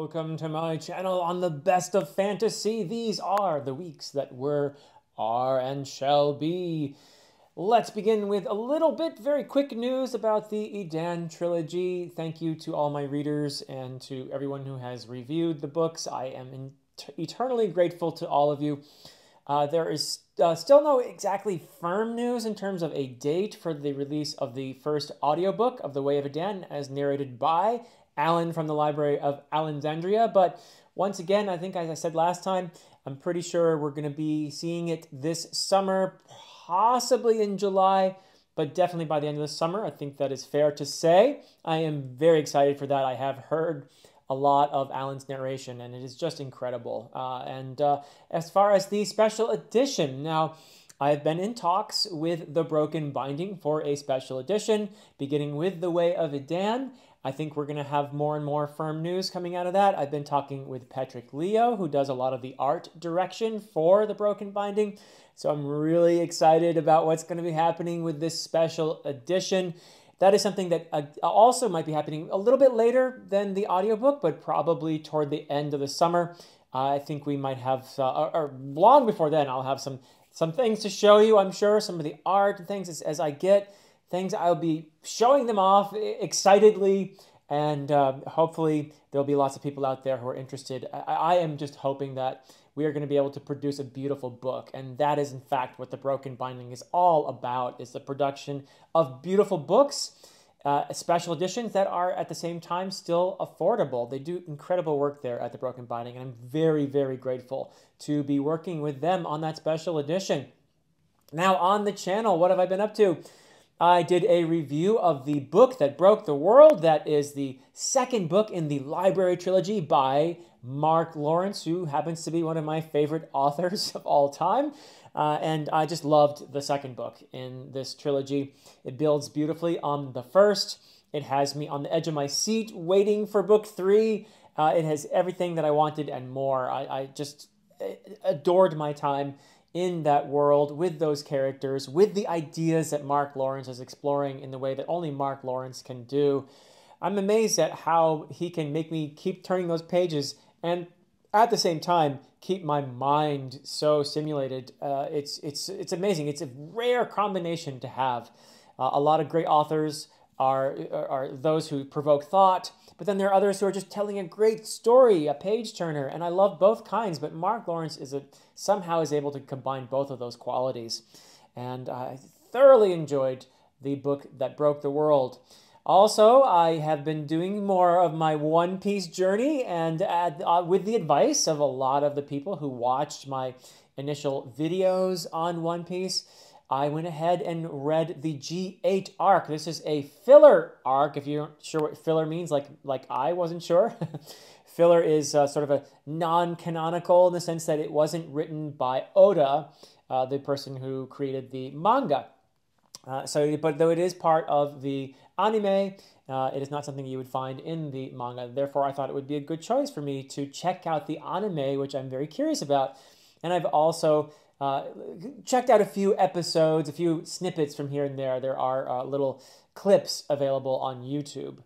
welcome to my channel on the best of fantasy. These are the weeks that were, are, and shall be. Let's begin with a little bit very quick news about the Edan trilogy. Thank you to all my readers and to everyone who has reviewed the books. I am eternally grateful to all of you. There is still no exactly firm news in terms of a date for the release of the first audiobook of The Way of Edan as narrated by Alan from the Library of Alexandria. But once again, I think as I said last time, I'm pretty sure we're going to be seeing it this summer, possibly in July, but definitely by the end of the summer. I think that is fair to say. I am very excited for that. I have heard a lot of Alan's narration, and it is just incredible. As far as the special edition, now, I've been in talks with The Broken Binding for a special edition, beginning with The Way of Edan. I think we're going to have more and more firm news coming out of that. I've been talking with Patrick Leo, who does a lot of the art direction for The Broken Binding. So I'm really excited about what's going to be happening with this special edition. That is something that also might be happening a little bit later than the audiobook, but probably toward the end of the summer. I think we might have, or long before then, I'll have some things to show you, I'm sure, some of the art and things as I get things. I'll be showing them off excitedly, and hopefully there'll be lots of people out there who are interested. I am just hoping that we are going to be able to produce a beautiful book, and that is in fact what The Broken Binding is all about, is the production of beautiful books, special editions that are at the same time still affordable. They do incredible work there at The Broken Binding, and I'm very, very grateful to be working with them on that special edition. Now on the channel, what have I been up to? I did a review of the book that broke the world. That is the second book in the Library trilogy by Mark Lawrence, who happens to be one of my favorite authors of all time. And I just loved the second book in this trilogy. It builds beautifully on the first. It has me on the edge of my seat waiting for book 3. It has everything that I wanted and more. I just adored my time in that world, with those characters, with the ideas that Mark Lawrence is exploring in the way that only Mark Lawrence can do. I'm amazed at how he can make me keep turning those pages and at the same time keep my mind so stimulated. It's amazing. It's a rare combination to have. A lot of great authors are those who provoke thought, but then there are others who are just telling a great story, a page turner, and I love both kinds, but Mark Lawrence somehow is able to combine both of those qualities, and I thoroughly enjoyed the book that broke the world. Also, I have been doing more of my One Piece journey, and with the advice of a lot of the people who watched my initial videos on One Piece, I went ahead and read the G8 arc. This is a filler arc, if you're not sure what filler means, like I wasn't sure. Filler is sort of a non-canonical in the sense that it wasn't written by Oda, the person who created the manga. But though it is part of the anime, it is not something you would find in the manga. Therefore, I thought it would be a good choice for me to check out the anime, which I'm very curious about. And I've also checked out a few episodes, a few snippets from here and there. There are little clips available on YouTube.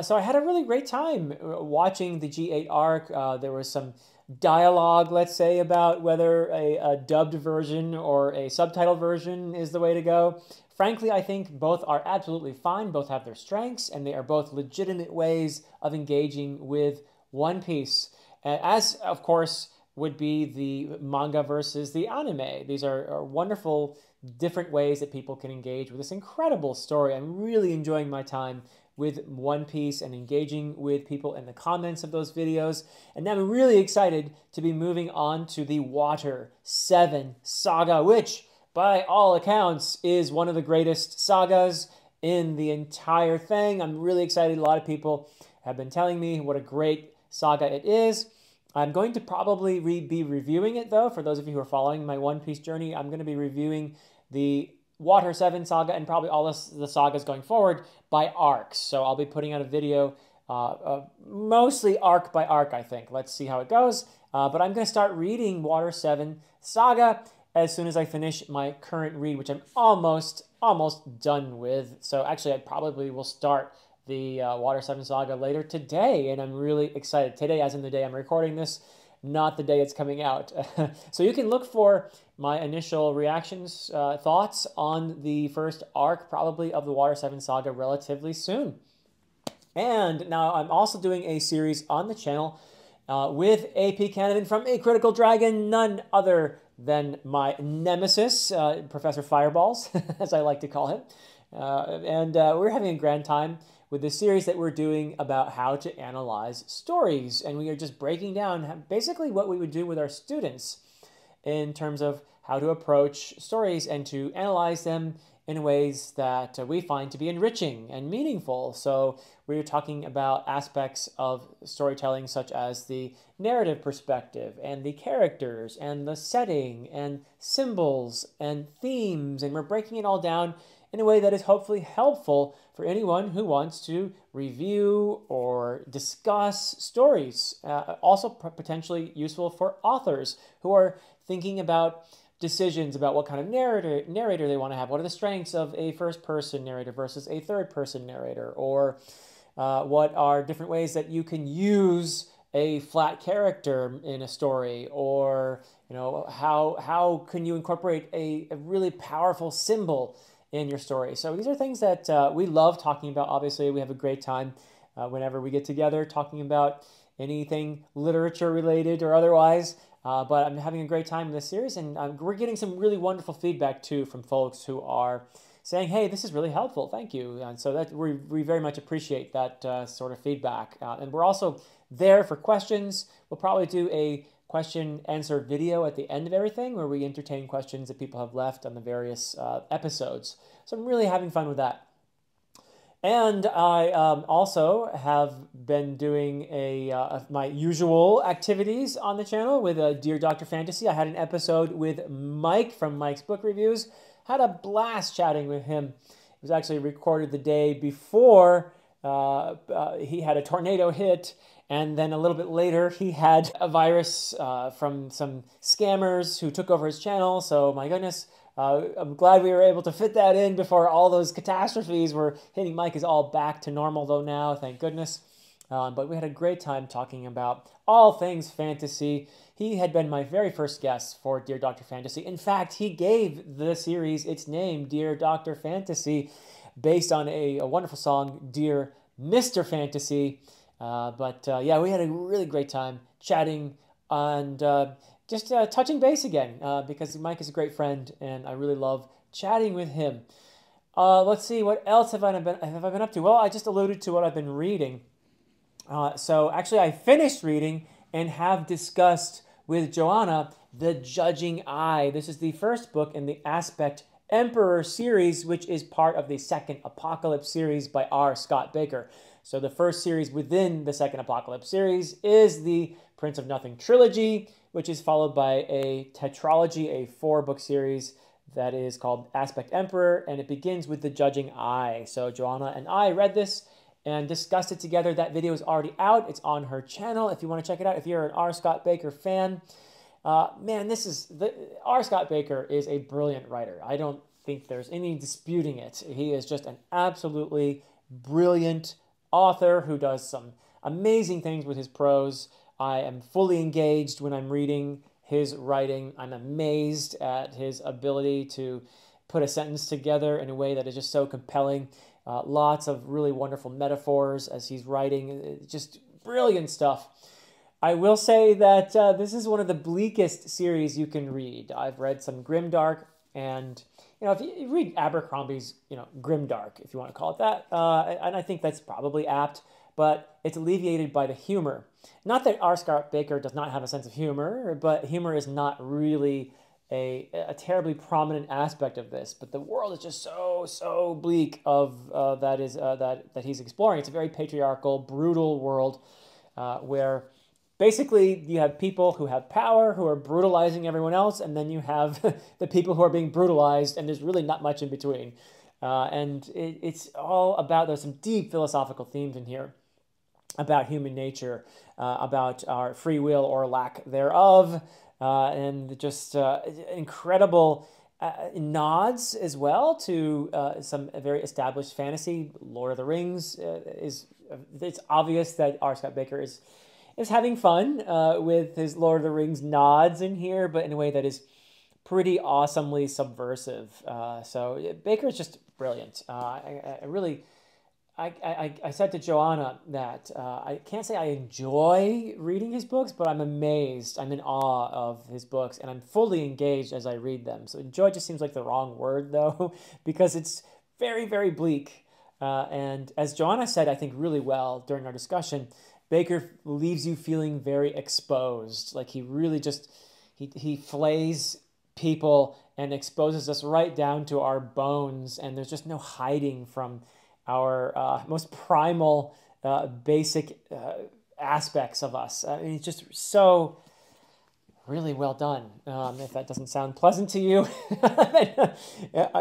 So I had a really great time watching the G8 arc. There was some dialogue, let's say, about whether a dubbed version or a subtitled version is the way to go. Frankly, I think both are absolutely fine. Both have their strengths, and they are both legitimate ways of engaging with One Piece. As, of course, would be the manga versus the anime. These are wonderful, different ways that people can engage with this incredible story. I'm really enjoying my time with One Piece and engaging with people in the comments of those videos. And now I'm really excited to be moving on to the Water 7 saga, which, by all accounts, is one of the greatest sagas in the entire thing. I'm really excited. A lot of people have been telling me what a great saga it is. I'm going to probably be reviewing it, though. For those of you who are following my One Piece journey, I'm going to be reviewing the Water 7 saga and probably all the sagas going forward by arcs. So I'll be putting out a video mostly arc by arc, I think. Let's see how it goes. But I'm going to start reading Water 7 saga as soon as I finish my current read, which I'm almost done with. So actually, I probably will start the Water 7 Saga later today, and I'm really excited. Today, as in the day I'm recording this, not the day it's coming out. So you can look for my initial reactions, thoughts on the first arc, probably of the Water 7 Saga relatively soon. And now I'm also doing a series on the channel with AP Canavan from A Critical Dragon, none other than my nemesis, Professor Fireballs, as I like to call him. And we're having a grand time with the series that we're doing about how to analyze stories. And we are just breaking down basically what we would do with our students in terms of how to approach stories and to analyze them in ways that we find to be enriching and meaningful. So we're talking about aspects of storytelling such as the narrative perspective and the characters and the setting and symbols and themes, and we're breaking it all down in a way that is hopefully helpful for anyone who wants to review or discuss stories. Also potentially useful for authors who are thinking about decisions about what kind of narrator they want to have. What are the strengths of a first-person narrator versus a third-person narrator? Or what are different ways that you can use a flat character in a story? Or how can you incorporate a really powerful symbol in your story? So these are things that we love talking about. Obviously, we have a great time whenever we get together talking about anything literature related or otherwise. But I'm having a great time in this series, and we're getting some really wonderful feedback too from folks who are saying, hey, this is really helpful, thank you. And so that we very much appreciate that sort of feedback. And we're also there for questions. We'll probably do a question answer video at the end of everything where we entertain questions that people have left on the various episodes. So I'm really having fun with that. And I also have been doing my usual activities on the channel with Dear Dr. Fantasy. I had an episode with Mike from Mike's Book Reviews. Had a blast chatting with him. It was actually recorded the day before he had a tornado hit, and then a little bit later he had a virus from some scammers who took over his channel. So my goodness. I'm glad we were able to fit that in before all those catastrophes were hitting. Mike is all back to normal though now, thank goodness. But we had a great time talking about all things fantasy. He had been my very first guest for Dear Dr. Fantasy. In fact, he gave the series its name, Dear Dr. Fantasy, based on a wonderful song, Dear Mr. Fantasy. Yeah, we had a really great time chatting and just touching base again because Mike is a great friend and I really love chatting with him. Let's see, what else have I been up to? Well, I just alluded to what I've been reading. So actually I finished reading and have discussed with Joanna The Judging Eye. This is the first book in the Aspect Emperor series, which is part of the Second Apocalypse series by R. Scott Baker. So the first series within the Second Apocalypse series is the Prince of Nothing trilogy, which is followed by a tetralogy, a 4-book series that is called Aspect Emperor, and it begins with The Judging Eye. So Joanna and I read this and discussed it together. That video is already out. It's on her channel if you want to check it out. If you're an R. Scott Baker fan, man, R. Scott Baker is a brilliant writer. I don't think there's any disputing it. He is just an absolutely brilliant author who does some amazing things with his prose. I am fully engaged when I'm reading his writing. I'm amazed at his ability to put a sentence together in a way that is just so compelling. Lots of really wonderful metaphors as he's writing. Just brilliant stuff. I will say that this is one of the bleakest series you can read. I've read some grimdark, and if you read Abercrombie's, grimdark, if you want to call it that, and I think that's probably apt, but it's alleviated by the humor. Not that R. Scott Baker does not have a sense of humor, but humor is not really a terribly prominent aspect of this. But the world is just so bleak that he's exploring. It's a very patriarchal, brutal world where basically you have people who have power who are brutalizing everyone else, and then you have the people who are being brutalized, and there's really not much in between. And it's all about, there's some deep philosophical themes in here about human nature, about our free will or lack thereof, and just incredible nods as well to some very established fantasy. Lord of the Rings it's obvious that R. Scott Baker is having fun with his Lord of the Rings nods in here, but in a way that is pretty awesomely subversive. So Baker is just brilliant. I really, I said to Joanna that I can't say I enjoy reading his books, but I'm amazed. I'm in awe of his books, and I'm fully engaged as I read them. So enjoy just seems like the wrong word, though, because it's very, very bleak. And as Joanna said, I think really well during our discussion, Baker leaves you feeling very exposed. Like he really just, he flays people and exposes us right down to our bones, and there's just no hiding from our most primal, basic aspects of us. I mean, it's just so really well done. If that doesn't sound pleasant to you,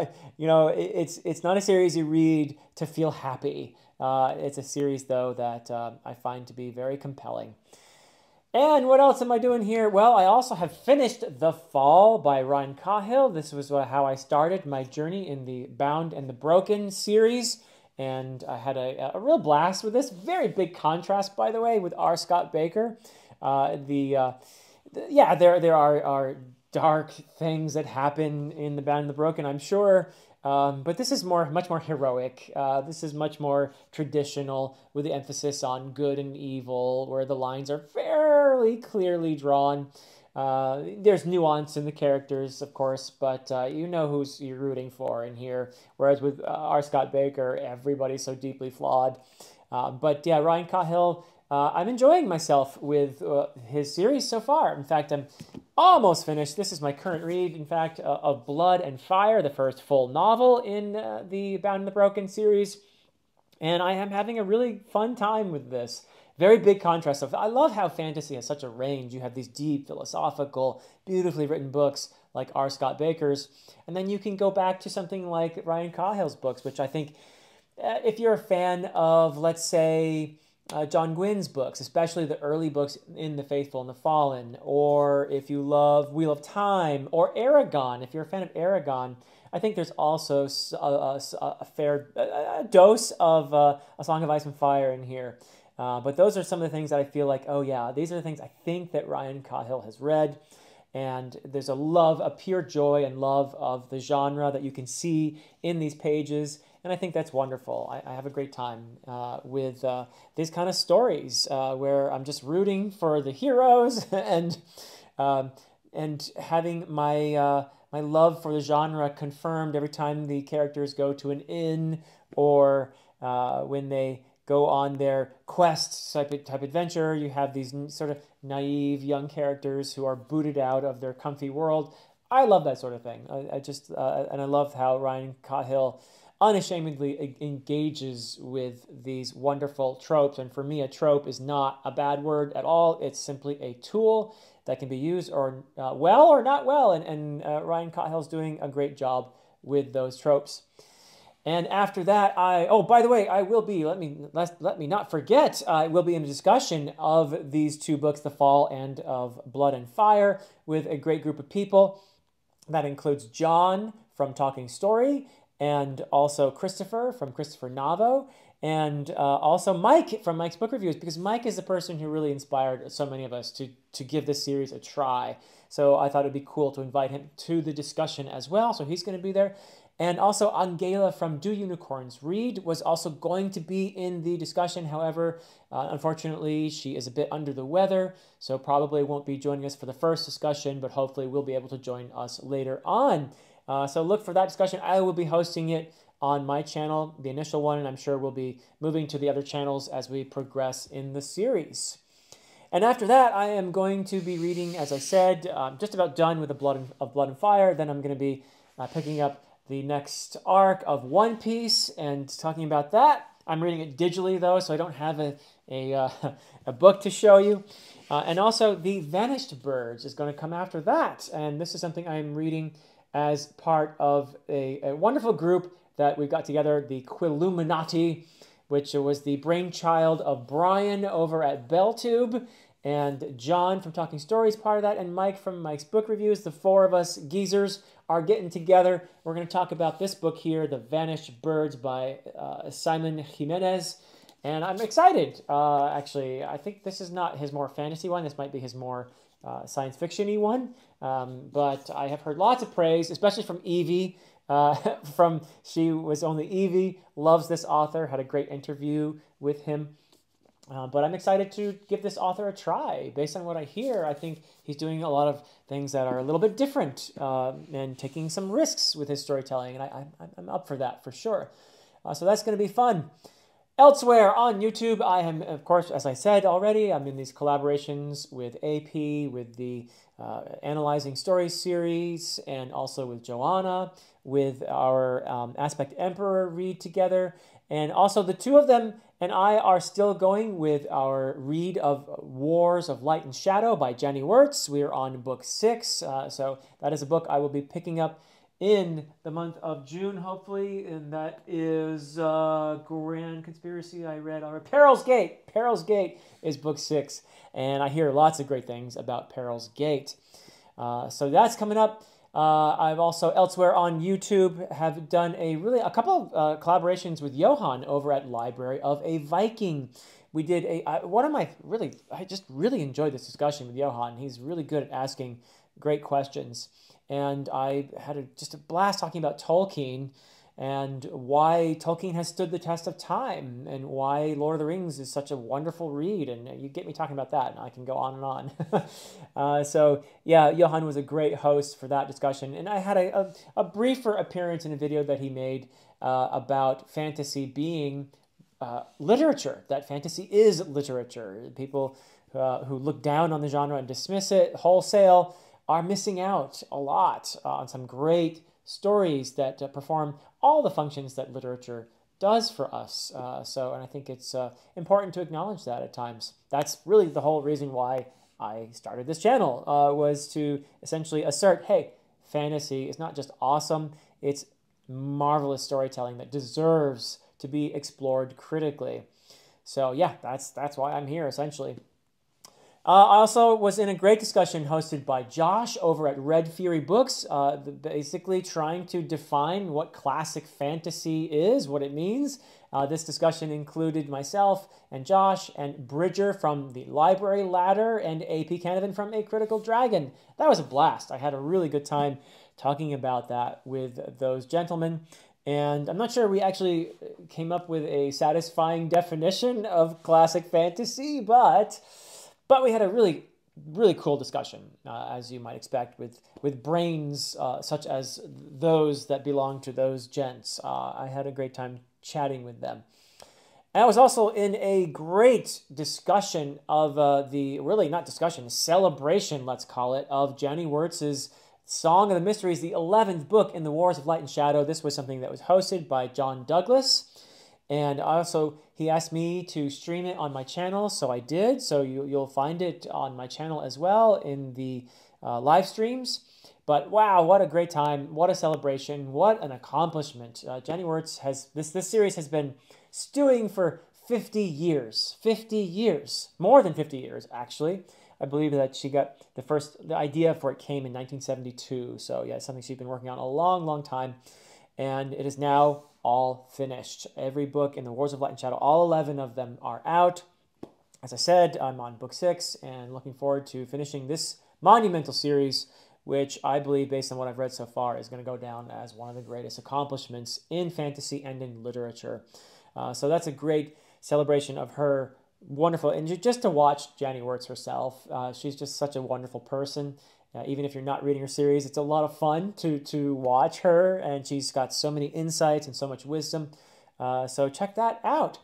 it's not a series you read to feel happy. It's a series, though, that I find to be very compelling. And what else am I doing here? Well, I also have finished The Fall by Ryan Cahill. This was how I started my journey in the Bound and the Broken series. And I had a real blast with this. Very big contrast, by the way, with R. Scott Baker. There are dark things that happen in the Bound and the Broken, I'm sure. But this is much more heroic. This is much more traditional, with the emphasis on good and evil, where the lines are fairly clearly drawn. There's nuance in the characters, of course, but you know who you're rooting for in here. Whereas with R. Scott Baker, everybody's so deeply flawed. But yeah, Ryan Cahill, I'm enjoying myself with his series so far. In fact, I'm almost finished. This is my current read, in fact, of Blood and Fire, the first full novel in the Bound and the Broken series. And I am having a really fun time with this. Very big contrast. I love how fantasy has such a range. You have these deep, philosophical, beautifully written books like R. Scott Baker's. And then you can go back to something like Ryan Cahill's books, which I think if you're a fan of, let's say, John Gwynn's books, especially the early books in The Faithful and the Fallen, or if you love Wheel of Time, or Aragon, if you're a fan of Aragon, I think there's also a fair dose of A Song of Ice and Fire in here. But those are some of the things that I feel like, oh yeah, these are the things I think that Ryan Cahill has read. And there's a pure joy and love of the genre that you can see in these pages. And I think that's wonderful. I have a great time with these kind of stories where I'm just rooting for the heroes and having my love for the genre confirmed every time the characters go to an inn or when they go on their quest type adventure. You have these sort of naive young characters who are booted out of their comfy world. I love that sort of thing. And I love how Ryan Cahill unashamedly engages with these wonderful tropes. And for me, a trope is not a bad word at all. It's simply a tool that can be used or well or not well. And Ryan Cahill's doing a great job with those tropes. And after that, by the way, I will be, let me not forget, I will be in a discussion of these two books, The Fall and of Blood and Fire, with a great group of people. That includes John from Talking Story, and also Christopher from Christopher Navo, and also Mike from Mike's Book Reviews, because Mike is the person who really inspired so many of us to give this series a try. So I thought it'd be cool to invite him to the discussion as well. So he's going to be there. And also Angela from Do Unicorns Read was also going to be in the discussion. However, unfortunately, she is a bit under the weather, so probably won't be joining us for the first discussion, but hopefully will be able to join us later on. So look for that discussion. I will be hosting it on my channel, the initial one, and I'm sure we'll be moving to the other channels as we progress in the series. And after that, I am going to be reading, as I said, just about done with the Blood and Fire. Then I'm going to be picking up the next arc of One Piece and talking about that. I'm reading it digitally, though, so I don't have a book to show you. And also, The Vanished Birds is going to come after that. And this is something I'm reading as part of a wonderful group that we got together, the Quilluminati, which was the brainchild of Brian over at BellTube. And John from Talking Stories, part of that, and Mike from Mike's Book Reviews. The four of us geezers are getting together. We're going to talk about this book here, The Vanished Birds by Simon Jimenez. And I'm excited. Actually, I think this is not his more fantasy one. This might be his more science fiction-y one. But I have heard lots of praise, especially from Evie. She Was Only Evie, loves this author, had a great interview with him. But I'm excited to give this author a try. Based on what I hear, I think he's doing a lot of things that are a little bit different and taking some risks with his storytelling. And I'm up for that for sure. So that's going to be fun. Elsewhere on YouTube, I am, of course, as I said already, I'm in these collaborations with AP, with the Analyzing Stories series, and also with Joanna, with our Aspect Emperor read together. And also the two of them and I are still going with our read of Wars of Light and Shadow by Jenny Wirtz. We are on book 6, so that is a book I will be picking up in the month of June, hopefully, and that is Grand Conspiracy I read already. Peril's Gate. Peril's Gate is book 6, and I hear lots of great things about Peril's Gate. So that's coming up. I've also elsewhere on YouTube have done a couple of collaborations with Johan over at Library of a Viking. We did I just really enjoyed this discussion with Johan. He's really good at asking great questions. And I had just a blast talking about Tolkien and why Tolkien has stood the test of time and why Lord of the Rings is such a wonderful read. And you get me talking about that and I can go on and on. So yeah, Johan was a great host for that discussion. And I had a briefer appearance in a video that he made about fantasy being literature, that fantasy is literature. People who look down on the genre and dismiss it wholesale are missing out a lot on some great stories that perform all the functions that literature does for us. And I think it's important to acknowledge that at times. That's really the whole reason why I started this channel, was to essentially assert, hey, fantasy is not just awesome, it's marvelous storytelling that deserves to be explored critically. So yeah, that's why I'm here, essentially. I also was in a great discussion hosted by Josh over at Red Fury Books, basically trying to define what classic fantasy is, what it means. This discussion included myself and Josh and Bridger from the Library Ladder and AP Canavan from A Critical Dragon. That was a blast. I had a really good time talking about that with those gentlemen. And I'm not sure we actually came up with a satisfying definition of classic fantasy, but we had a really, really cool discussion, as you might expect, with brains such as those that belong to those gents. I had a great time chatting with them. And I was also in a great discussion of celebration, let's call it, of Jenny Wirtz's Song of the Mysteries, the 11th book in the Wars of Light and Shadow. This was something that was hosted by John Douglas. And also, he asked me to stream it on my channel, so I did. So you'll find it on my channel as well in the live streams. But wow, what a great time. What a celebration. What an accomplishment. Jenny Wirtz has, this series has been stewing for 50 years. 50 years. More than 50 years, actually. I believe that she got the idea for it came in 1972. So yeah, it's something she's been working on a long, long time. And it is now all finished. Every book in the Wars of Light and Shadow, all 11 of them are out. As I said, I'm on book 6 and looking forward to finishing this monumental series, which I believe, based on what I've read so far, is going to go down as one of the greatest accomplishments in fantasy and in literature. So that's a great celebration of her wonderful, and just to watch Jenny Wirtz herself, she's just such a wonderful person. Even if you're not reading her series, it's a lot of fun to watch her, and she's got so many insights and so much wisdom. So check that out.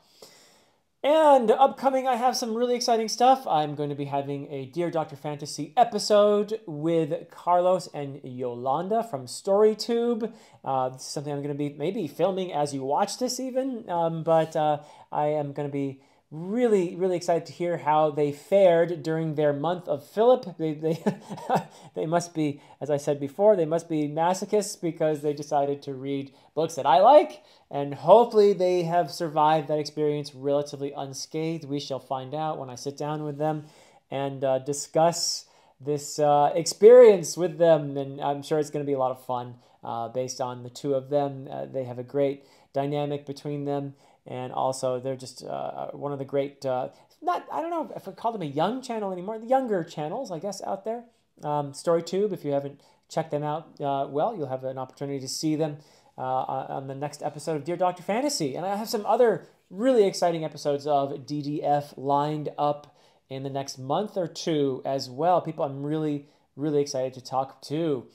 And upcoming, I have some really exciting stuff. I'm going to be having a Dear Dr. Fantasy episode with Carlos and Yolanda from StoryTube. This is something I'm going to be maybe filming as you watch this even, but I am going to be really, really excited to hear how they fared during their month of Philip. They must be, as I said before, they must be masochists because they decided to read books that I like, and hopefully they have survived that experience relatively unscathed. We shall find out when I sit down with them. and discuss this experience with them. And I'm sure it's going to be a lot of fun based on the two of them. They have a great dynamic between them. And also, they're just one of the great, I don't know if I call them a young channel anymore, the younger channels, I guess, out there. StoryTube, if you haven't checked them out, well, you'll have an opportunity to see them on the next episode of Dear Dr. Fantasy. And I have some other really exciting episodes of DDF lined up in the next month or two as well. People I'm really, really excited to talk to.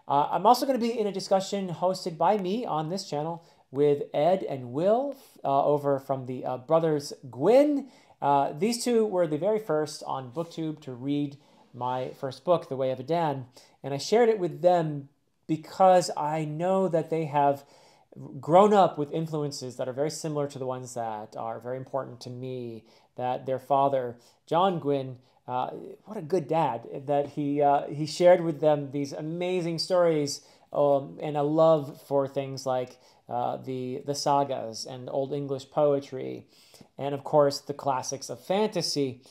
I'm also going to be in a discussion hosted by me on this channel with Ed and Will over from the Brothers Gwyn. These two were the very first on BookTube to read my first book, The Way of Adan, and I shared it with them because I know that they have grown up with influences that are very similar to the ones that are very important to me, that their father, John Gwyn, what a good dad, that he shared with them these amazing stories and a love for things like the sagas and Old English poetry, and of course the classics of fantasy.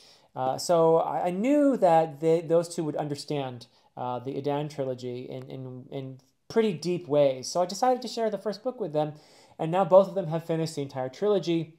So I knew that those two would understand the Adan trilogy in pretty deep ways. So I decided to share the first book with them, and now both of them have finished the entire trilogy.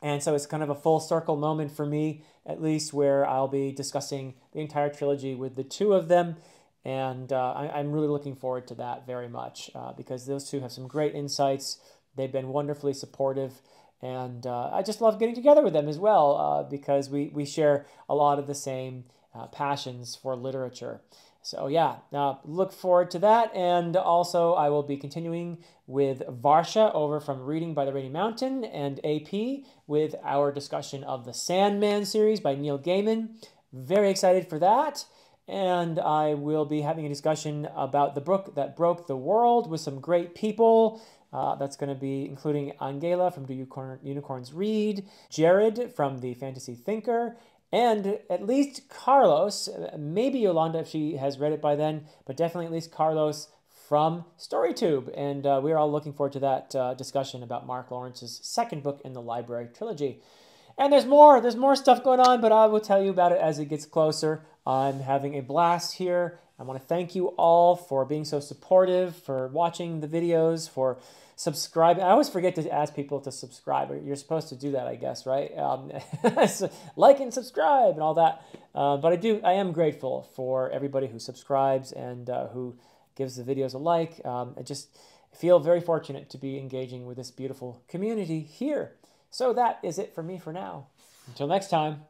And so it's kind of a full circle moment for me, at least, where I'll be discussing the entire trilogy with the two of them. And I'm really looking forward to that very much because those two have some great insights. They've been wonderfully supportive. And I just love getting together with them as well because we share a lot of the same passions for literature. So yeah, look forward to that. And also I will be continuing with Varsha over from Reading by the Rainy Mountain and AP with our discussion of the Sandman series by Neil Gaiman. Very excited for that. And I will be having a discussion about the book that broke the world with some great people. That's going to be including Angela from Do Unicorns Read, Jared from The Fantasy Thinker, and at least Carlos, maybe Yolanda if she has read it by then, but definitely at least Carlos from StoryTube. And we're all looking forward to that discussion about Mark Lawrence's second book in the Library trilogy. And there's more stuff going on, but I will tell you about it as it gets closer. I'm having a blast here. I want to thank you all for being so supportive, for watching the videos, for subscribing. I always forget to ask people to subscribe. You're supposed to do that, I guess, right? So like and subscribe and all that. But I am grateful for everybody who subscribes and who gives the videos a like. I just feel very fortunate to be engaging with this beautiful community here. So that is it for me for now. Until next time.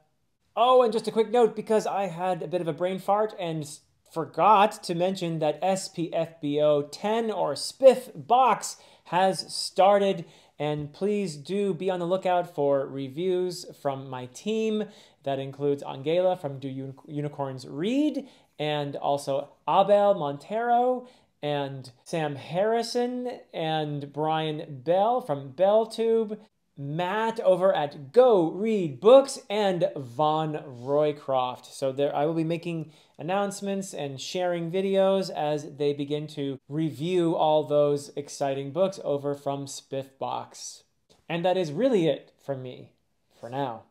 Oh, and just a quick note, because I had a bit of a brain fart and forgot to mention that SPFBO 10 or Spiff Box has started, and please do be on the lookout for reviews from my team. That includes Angela from Do Unicorns Read, and also Abel Montero, and Sam Harrison, and Brian Bell from BellTube, Matt over at Go Read Books, and Von Roycroft. So there, I will be making announcements and sharing videos as they begin to review all those exciting books over from Spiff Box. And that is really it from me for now.